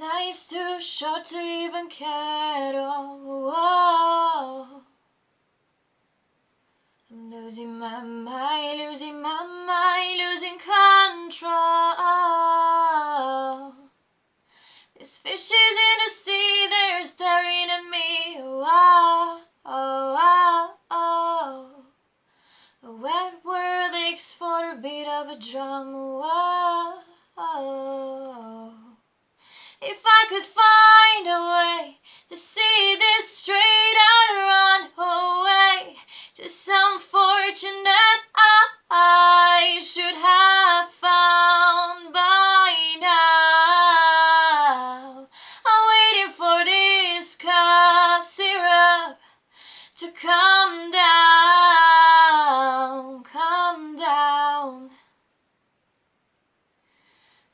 Life's too short to even care at all. I'm losing my mind, losing my mind, losing control. This fish is in the sea, they're staring at me. Oh, oh, oh, oh. A wet world aches for the beat of a drum. Oh, oh. If I could find a way to see this straight, I'd run away to some fortune that I should have found by now. I'm waiting for this cough syrup to come down, come down.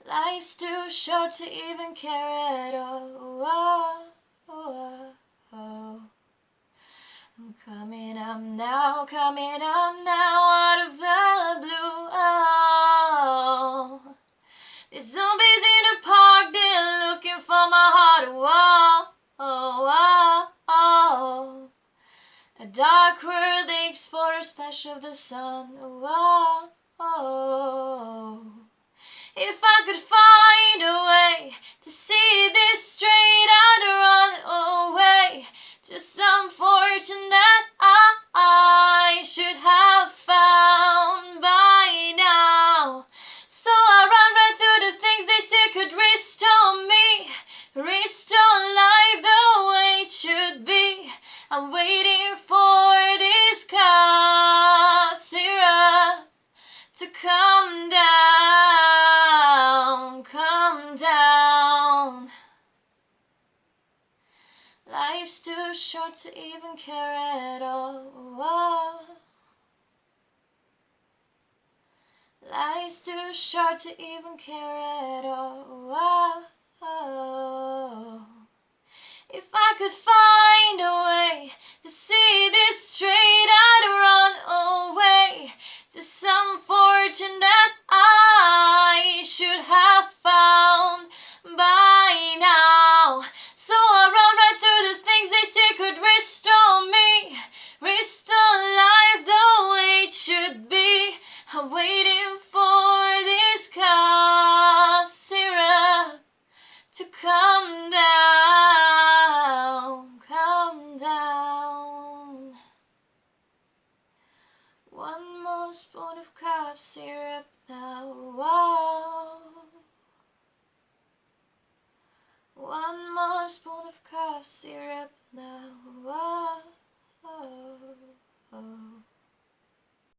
Life's too short to even care at all. I'm coming up now, out of the blue. Oh. There's zombies in the park, they're looking for my heart. Oh. A dark world aches for a splash of the sun. Oh. If I could find a way to see this straight, I'd run away to some fortune that I should have found by now. So I ran right through the things they said could restore me, restore life the way it should be. I'm waiting for this cough syrup to come down, come down. Life's too short to even care at all. Life's too short to even care at all. If I could find a way to see this straight, I'd run away to some fortune that I should have found by now. So I run right through the things they say could restore me, restore life the way it should be. I'm waiting for this cough syrup to come down, come down. One more spoon of cough syrup now. One more spoon of cough syrup now.